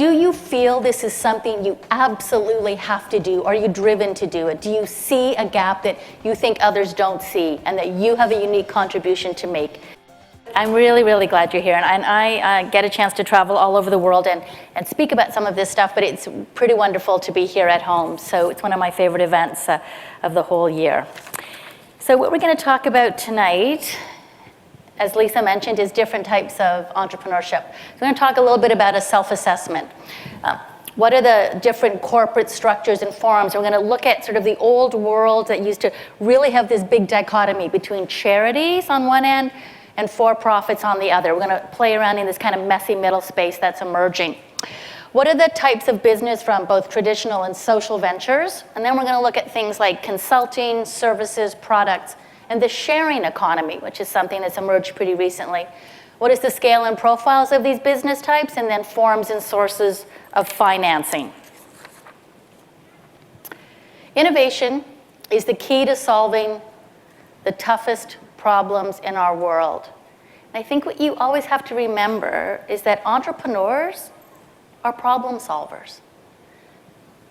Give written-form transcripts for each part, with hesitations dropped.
Do you feel this is something you absolutely have to do? Are you driven to do it? Do you see a gap that you think others don't see and that you have a unique contribution to make? I'm really, really glad you're here. And I get a chance to travel all over the world and speak about some of this stuff, but it's pretty wonderful to be here at home. So it's one of my favorite events of the whole year. So what we're going to talk about tonight, as Lisa mentioned, is different types of entrepreneurship. So we're going to talk a little bit about a self-assessment. What are the different corporate structures and forms? We're going to look at sort of the old world that used to really have this big dichotomy between charities on one end and for-profits on the other. We're going to play around in this kind of messy middle space that's emerging. What are the types of business from both traditional and social ventures? And then we're going to look at things like consulting, services, products, and the sharing economy, which is something that's emerged pretty recently. What is the scale and profiles of these business types? And then forms and sources of financing. Innovation is the key to solving the toughest problems in our world. And I think what you always have to remember is that entrepreneurs are problem solvers.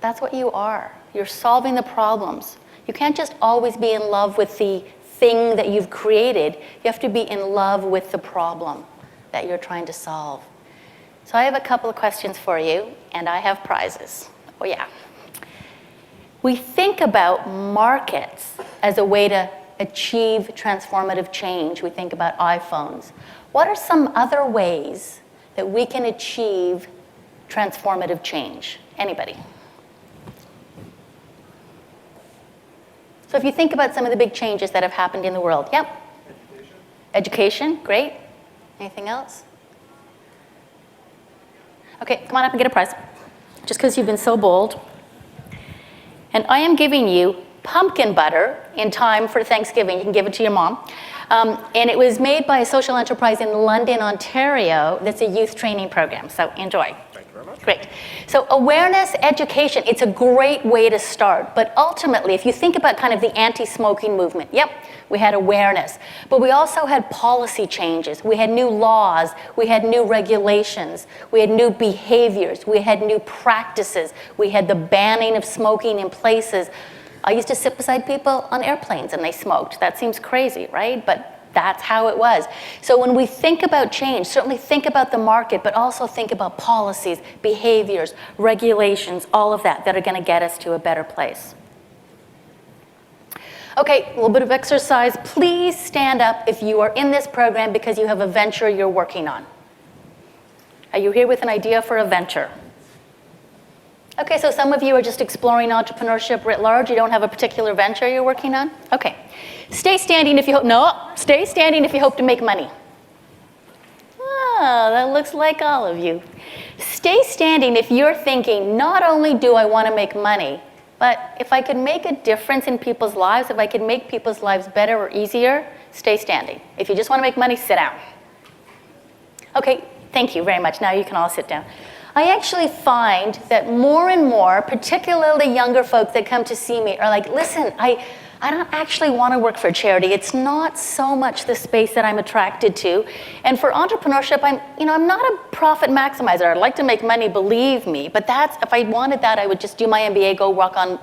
That's what you are. You're solving the problems. You can't just always be in love with the thing that you've created. You have to be in love with the problem that you're trying to solve. So I have a couple of questions for you, and I have prizes. Oh yeah. We think about markets as a way to achieve transformative change. We think about iPhones. What are some other ways that we can achieve transformative change? Anybody? So if you think about some of the big changes that have happened in the world. Yep. Education, great. Anything else? Okay, come on up and get a prize. Just because you've been so bold. And I am giving you pumpkin butter in time for Thanksgiving. You can give it to your mom. And it was made by a social enterprise in London, Ontario, that's a youth training program. So enjoy. Thank you very much. Great. So awareness, education, it's a great way to start. But ultimately, if you think about kind of the anti-smoking movement, yep, we had awareness. But we also had policy changes. We had new laws. We had new regulations. We had new behaviors. We had new practices. We had the banning of smoking in places. I used to sit beside people on airplanes and they smoked. That seems crazy, right? But that's how it was. So when we think about change, certainly think about the market, but also think about policies, behaviors, regulations, all of that are going to get us to a better place. Okay, a little bit of exercise. Please stand up if you are in this program because you have a venture you're working on. Are you here with an idea for a venture? Okay, so some of you are just exploring entrepreneurship writ large. You don't have a particular venture you're working on? Okay. Stay standing if you hope, stay standing if you hope to make money. Oh, that looks like all of you. Stay standing if you're thinking, not only do I want to make money, but if I could make a difference in people's lives, if I could make people's lives better or easier, stay standing. If you just want to make money, sit down. Okay, thank you very much. Now you can all sit down. I actually find that more and more, particularly younger folk that come to see me are like, listen, I don't actually want to work for a charity. It's not so much the space that I'm attracted to. And for entrepreneurship, I'm not a profit maximizer. I'd like to make money, believe me. But if I wanted that, I would just do my MBA, go walk on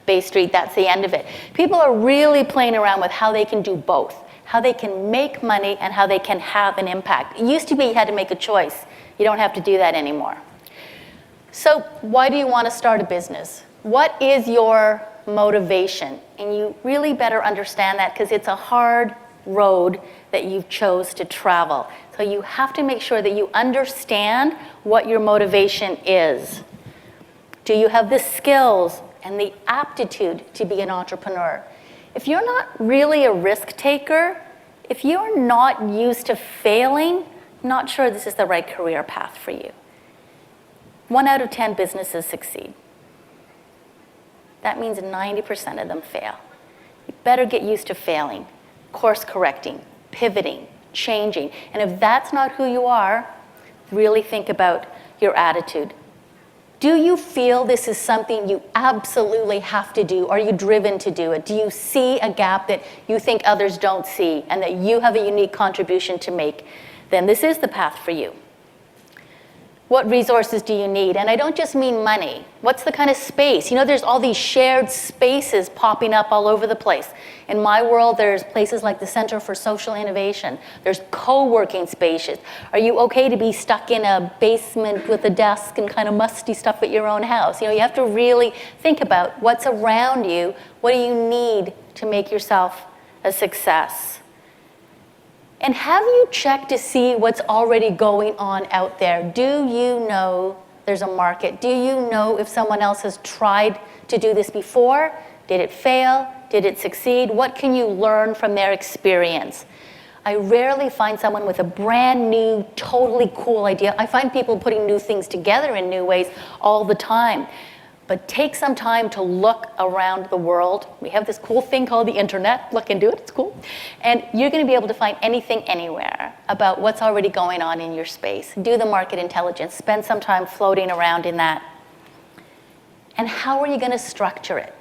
Bay Street. That's the end of it. People are really playing around with how they can do both, how they can make money and how they can have an impact. It used to be you had to make a choice. You don't have to do that anymore. So why do you want to start a business? What is your motivation? And you really better understand that because it's a hard road that you chose to travel. So you have to make sure that you understand what your motivation is. Do you have the skills and the aptitude to be an entrepreneur? If you're not really a risk taker, if you're not used to failing, I'm not sure this is the right career path for you. 1 out of 10 businesses succeed. That means 90% of them fail. You better get used to failing, course correcting, pivoting, changing. And if that's not who you are, really think about your attitude. Do you feel this is something you absolutely have to do? Are you driven to do it? Do you see a gap that you think others don't see and that you have a unique contribution to make? Then this is the path for you. What resources do you need? And I don't just mean money. What's the kind of space? You know, there's all these shared spaces popping up all over the place. In my world, there's places like the Center for Social Innovation. There's co-working spaces. Are you okay to be stuck in a basement with a desk and kind of musty stuff at your own house? You know, you have to really think about what's around you. What do you need to make yourself a success? And have you checked to see what's already going on out there? Do you know there's a market? Do you know if someone else has tried to do this before? Did it fail? Did it succeed? What can you learn from their experience? I rarely find someone with a brand new, totally cool idea. I find people putting new things together in new ways all the time. But take some time to look around the world. We have this cool thing called the internet. Look into it, it's cool. And you're going to be able to find anything, anywhere about what's already going on in your space. Do the market intelligence. Spend some time floating around in that. And how are you going to structure it?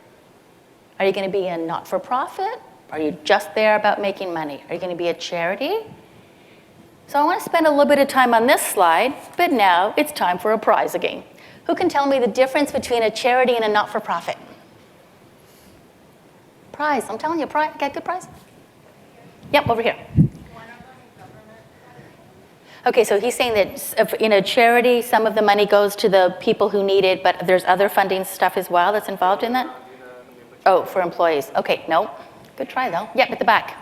Are you going to be a not-for-profit? Are you just there about making money? Are you going to be a charity? So I want to spend a little bit of time on this slide, but now it's time for a prize again. Who can tell me the difference between a charity and a not-for-profit? Prize, I'm telling you, prize. Got a good prize? Yep, over here. Okay, so he's saying that in a charity, some of the money goes to the people who need it, but there's other funding stuff as well that's involved in that? Oh, for employees. Okay, no. Good try, though. Yep, at the back.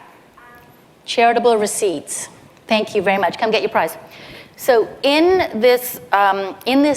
Charitable receipts. Thank you very much. Come get your prize. So in this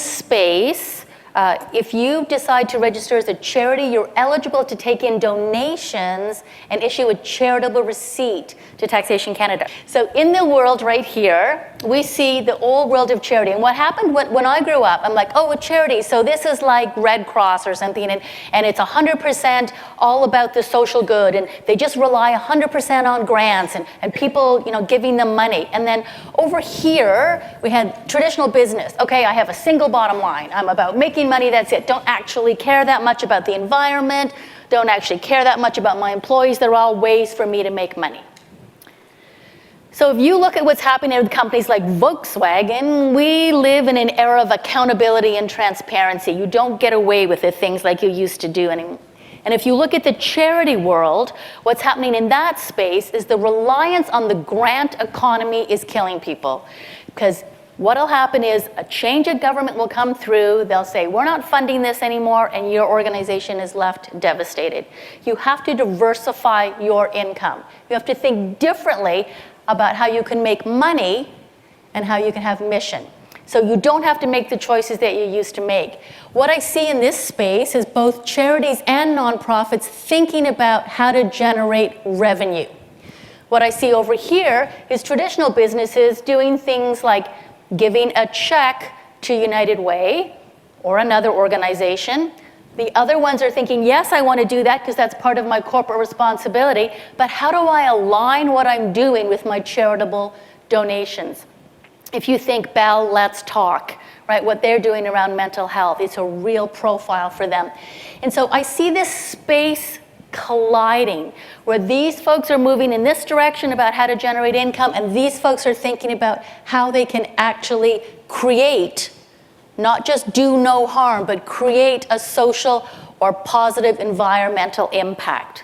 space, if you decide to register as a charity, you're eligible to take in donations and issue a charitable receipt to Taxation Canada. So in the world right here, we see the old world of charity. And what happened when I grew up, I'm like, oh, a charity, so this is like Red Cross or something, and it's 100% all about the social good, and they just rely 100% on grants and people, you know, giving them money. And then over here, we had traditional business. Okay, I have a single bottom line. I'm about making money, that's it. Don't actually care that much about the environment, don't actually care that much about my employees. They're all ways for me to make money. So if you look at what's happening with companies like Volkswagen, we live in an era of accountability and transparency. You don't get away with the things like you used to do anymore. And if you look at the charity world, what's happening in that space is the reliance on the grant economy is killing people. Because what'll happen is a change of government will come through, they'll say, we're not funding this anymore, and your organization is left devastated. You have to diversify your income. You have to think differently about how you can make money and how you can have mission. So you don't have to make the choices that you used to make. What I see in this space is both charities and nonprofits thinking about how to generate revenue. What I see over here is traditional businesses doing things like giving a check to United Way or another organization. The other ones are thinking, yes, I want to do that because that's part of my corporate responsibility, but how do I align what I'm doing with my charitable donations? If you think Bell, Let's Talk, right, what they're doing around mental health, it's a real profile for them. And so I see this space colliding, where these folks are moving in this direction about how to generate income, and these folks are thinking about how they can actually create, not just do no harm, but create a social or positive environmental impact.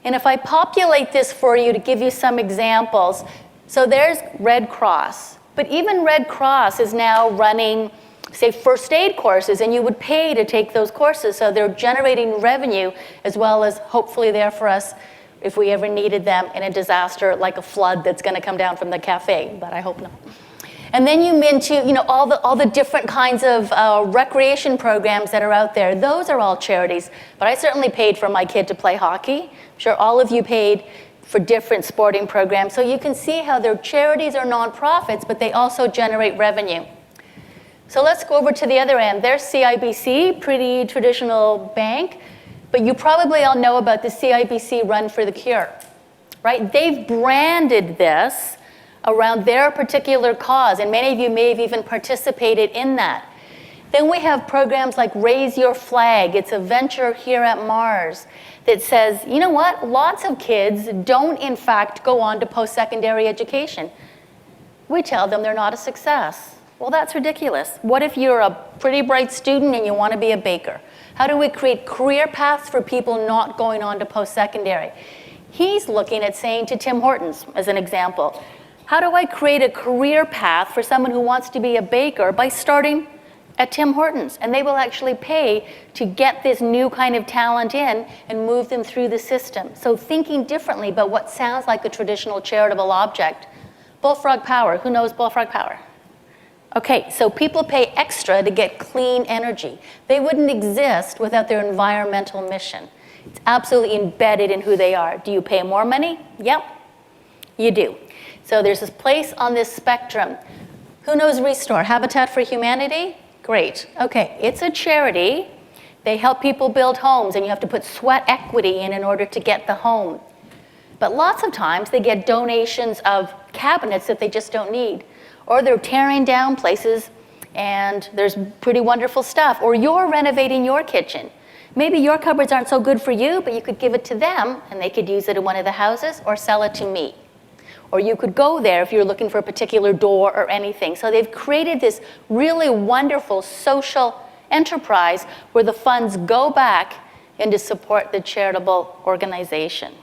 And if I populate this for you to give you some examples, so there's Red Cross, but even Red Cross is now running, say, first aid courses, and you would pay to take those courses, so they're generating revenue as well as hopefully there for us if we ever needed them in a disaster like a flood that's going to come down from the cafe, but I hope not. And then you into, you know, all the different kinds of recreation programs that are out there. Those are all charities, but I certainly paid for my kid to play hockey. I'm sure all of you paid for different sporting programs, so you can see how they're charities or nonprofits, but they also generate revenue. So let's go over to the other end. There's CIBC, pretty traditional bank, but you probably all know about the CIBC Run for the Cure, right? They've branded this around their particular cause, and many of you may have even participated in that. Then we have programs like Raise Your Flag. It's a venture here at Mars that says, you know what? Lots of kids don't, in fact, go on to post-secondary education. We tell them they're not a success. Well, that's ridiculous. What if you're a pretty bright student and you want to be a baker? How do we create career paths for people not going on to post-secondary? He's looking at saying to Tim Hortons, as an example, how do I create a career path for someone who wants to be a baker by starting at Tim Hortons? And they will actually pay to get this new kind of talent in and move them through the system. So thinking differently about what sounds like a traditional charitable object. Bullfrog power, who knows bullfrog power? Okay, so people pay extra to get clean energy. They wouldn't exist without their environmental mission. It's absolutely embedded in who they are. Do you pay more money? Yep, you do. So there's this place on this spectrum. Who knows Restore? Habitat for Humanity? Great. Okay, it's a charity. They help people build homes, and you have to put sweat equity in order to get the home. But lots of times they get donations of cabinets that they just don't need. Or they're tearing down places and there's pretty wonderful stuff. Or you're renovating your kitchen. Maybe your cupboards aren't so good for you, but you could give it to them and they could use it in one of the houses or sell it to me. Or you could go there if you're looking for a particular door or anything. So they've created this really wonderful social enterprise where the funds go back and to support the charitable organization.